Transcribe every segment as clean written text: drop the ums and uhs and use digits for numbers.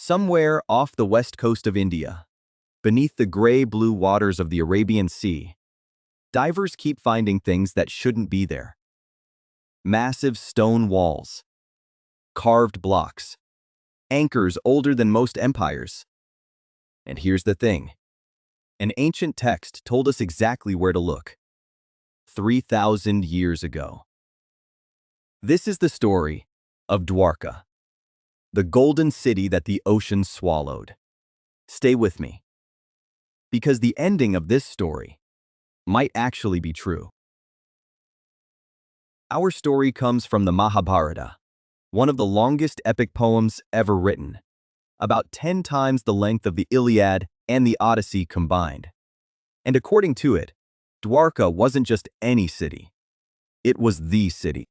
Somewhere off the west coast of India, beneath the gray-blue waters of the Arabian Sea, divers keep finding things that shouldn't be there. Massive stone walls, carved blocks, anchors older than most empires. And here's the thing. An ancient text told us exactly where to look. 3,000 years ago. This is the story of Dwarka, the golden city that the ocean swallowed. Stay with me, because the ending of this story might actually be true. Our story comes from the Mahabharata, one of the longest epic poems ever written, about 10 times the length of the Iliad and the Odyssey combined. And according to it, Dwarka wasn't just any city. It was the city.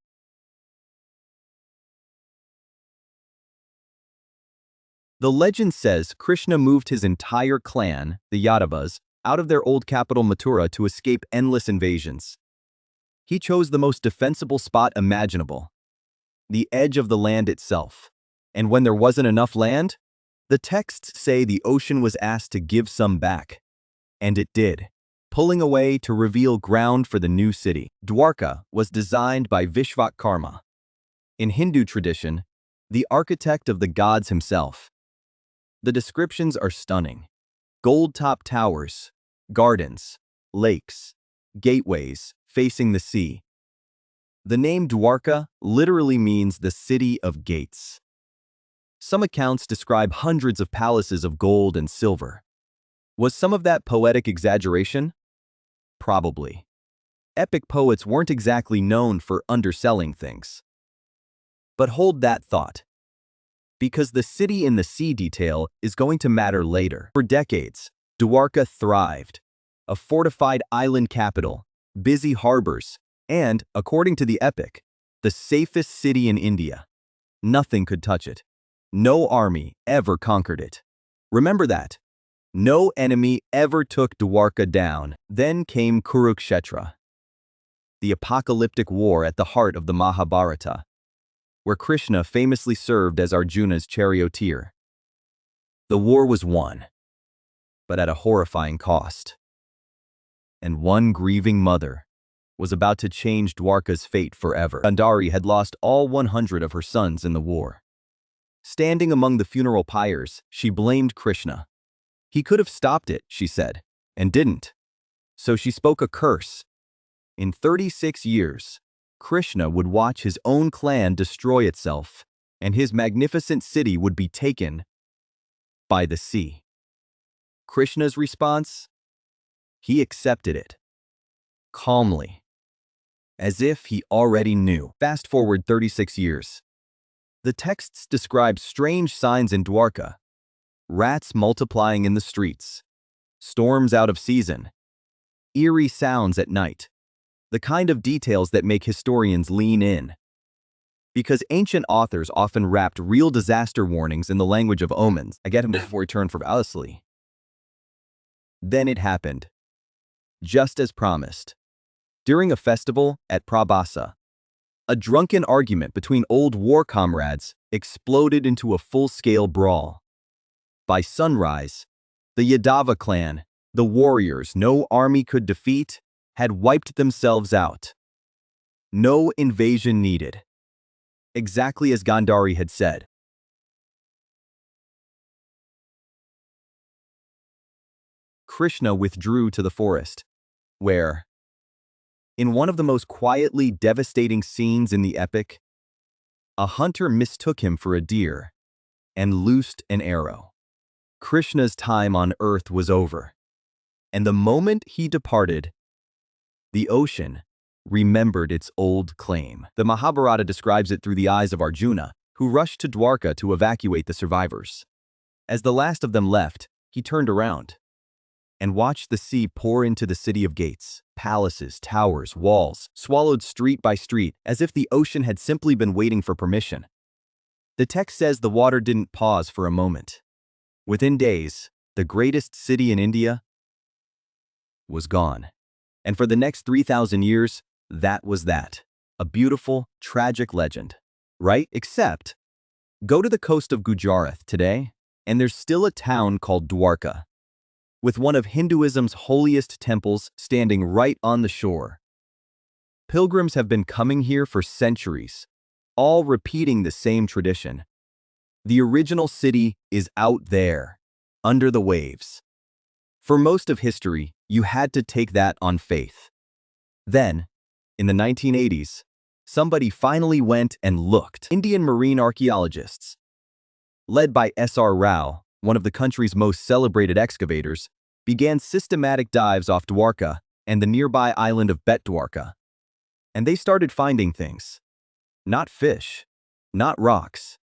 The legend says Krishna moved his entire clan, the Yadavas, out of their old capital Mathura to escape endless invasions. He chose the most defensible spot imaginable, the edge of the land itself. And when there wasn't enough land, the texts say the ocean was asked to give some back. And it did, pulling away to reveal ground for the new city. Dwarka was designed by Vishvakarma, in Hindu tradition, the architect of the gods himself. The descriptions are stunning. Gold-topped towers, gardens, lakes, gateways facing the sea. The name Dwarka literally means the city of gates. Some accounts describe hundreds of palaces of gold and silver. Was some of that poetic exaggeration? Probably. Epic poets weren't exactly known for underselling things. But hold that thought, because the city in the sea detail is going to matter later. For decades, Dwarka thrived, a fortified island capital, busy harbors, and, according to the epic, the safest city in India. Nothing could touch it. No army ever conquered it. Remember that. No enemy ever took Dwarka down. Then came Kurukshetra, the apocalyptic war at the heart of the Mahabharata, where Krishna famously served as Arjuna's charioteer. The war was won, but at a horrifying cost. And one grieving mother was about to change Dwarka's fate forever. Gandhari had lost all 100 of her sons in the war. Standing among the funeral pyres, she blamed Krishna. He could have stopped it, she said, and didn't. So she spoke a curse. In 36 years, Krishna would watch his own clan destroy itself, and his magnificent city would be taken by the sea. Krishna's response? He accepted it, calmly, as if he already knew. Fast forward 36 years. The texts describe strange signs in Dwarka: rats multiplying in the streets, storms out of season, eerie sounds at night. The kind of details that make historians lean in. Because ancient authors often wrapped real disaster warnings in the language of omens. I get him before he turned for Alice. Then it happened. Just as promised. During a festival at Prabhasa, a drunken argument between old war comrades exploded into a full-scale brawl. By sunrise, the Yadava clan, the warriors no army could defeat, had wiped themselves out. No invasion needed. Exactly as Gandhari had said. Krishna withdrew to the forest, where, in one of the most quietly devastating scenes in the epic, a hunter mistook him for a deer and loosed an arrow. Krishna's time on earth was over, and the moment he departed, the ocean remembered its old claim. The Mahabharata describes it through the eyes of Arjuna, who rushed to Dwarka to evacuate the survivors. As the last of them left, he turned around and watched the sea pour into the city of gates. Palaces, towers, walls, swallowed street by street, as if the ocean had simply been waiting for permission. The text says the water didn't pause for a moment. Within days, the greatest city in India was gone. And for the next 3,000 years, that was that. A beautiful, tragic legend. Right? Except, go to the coast of Gujarat today, And there's still a town called Dwarka, with one of Hinduism's holiest temples standing right on the shore. Pilgrims have been coming here for centuries, all repeating the same tradition. The original city is out there, under the waves. For most of history, you had to take that on faith. Then, in the 1980s, somebody finally went and looked. Indian marine archaeologists, led by S.R. Rao, one of the country's most celebrated excavators, began systematic dives off Dwarka and the nearby island of Dwarka. And they started finding things. Not fish, not rocks,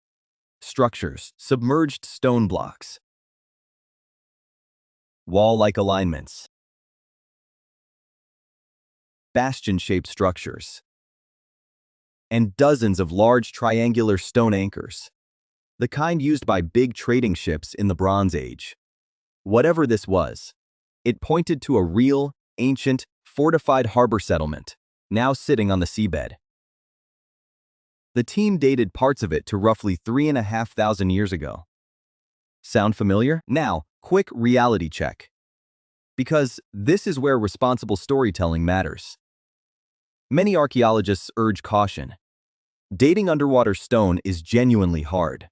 structures, submerged stone blocks, wall-like alignments, bastion-shaped structures, and dozens of large triangular stone anchors, the kind used by big trading ships in the Bronze Age. Whatever this was, it pointed to a real, ancient, fortified harbor settlement, now sitting on the seabed. The team dated parts of it to roughly 3,500 years ago. Sound familiar? Now, quick reality check. Because this is where responsible storytelling matters. Many archaeologists urge caution. Dating underwater stone is genuinely hard.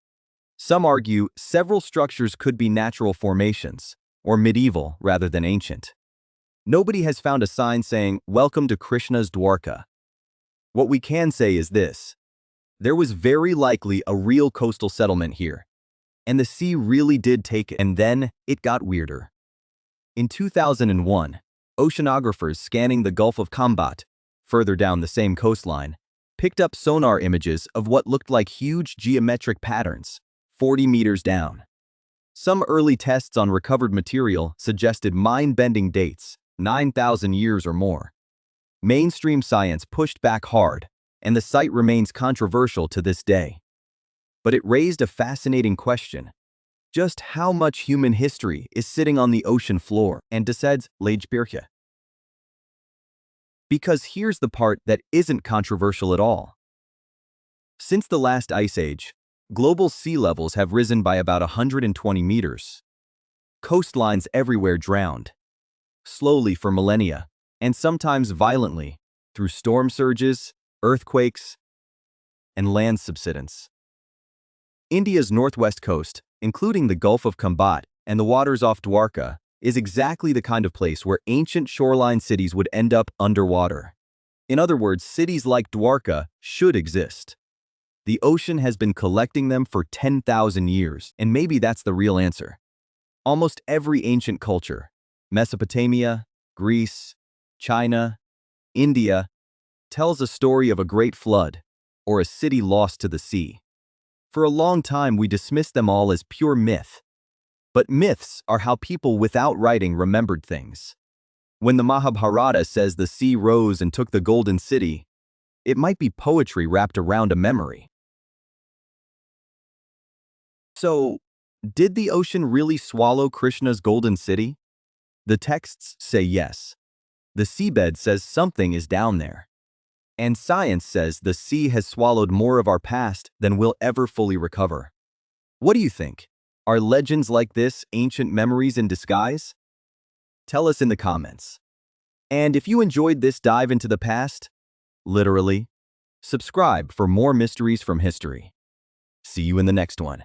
Some argue several structures could be natural formations, or medieval rather than ancient. Nobody has found a sign saying, "Welcome to Krishna's Dwarka." What we can say is this: there was very likely a real coastal settlement here, and the sea really did take it, and then it got weirder. In 2001, oceanographers scanning the Gulf of Kambat, further down the same coastline, picked up sonar images of what looked like huge geometric patterns, 40 meters down. Some early tests on recovered material suggested mind-bending dates, 9,000 years or more. Mainstream science pushed back hard, and the site remains controversial to this day. But it raised a fascinating question. Just how much human history is sitting on the ocean floor and decides Leijbirche? Because here's the part that isn't controversial at all. Since the last ice age, global sea levels have risen by about 120 meters. Coastlines everywhere drowned, slowly for millennia, and sometimes violently, through storm surges, earthquakes, and land subsidence. India's northwest coast, including the Gulf of Kambat and the waters off Dwarka, is exactly the kind of place where ancient shoreline cities would end up underwater. In other words, cities like Dwarka should exist. The ocean has been collecting them for 10,000 years, and maybe that's the real answer. Almost every ancient culture, Mesopotamia, Greece, China, India, tells a story of a great flood or a city lost to the sea. For a long time, we dismissed them all as pure myth. But myths are how people without writing remembered things. When the Mahabharata says the sea rose and took the golden city, it might be poetry wrapped around a memory. So, did the ocean really swallow Krishna's golden city? The texts say yes. The seabed says something is down there. And science says the sea has swallowed more of our past than we'll ever fully recover. What do you think? Are legends like this ancient memories in disguise? Tell us in the comments. And if you enjoyed this dive into the past, literally, subscribe for more mysteries from history. See you in the next one.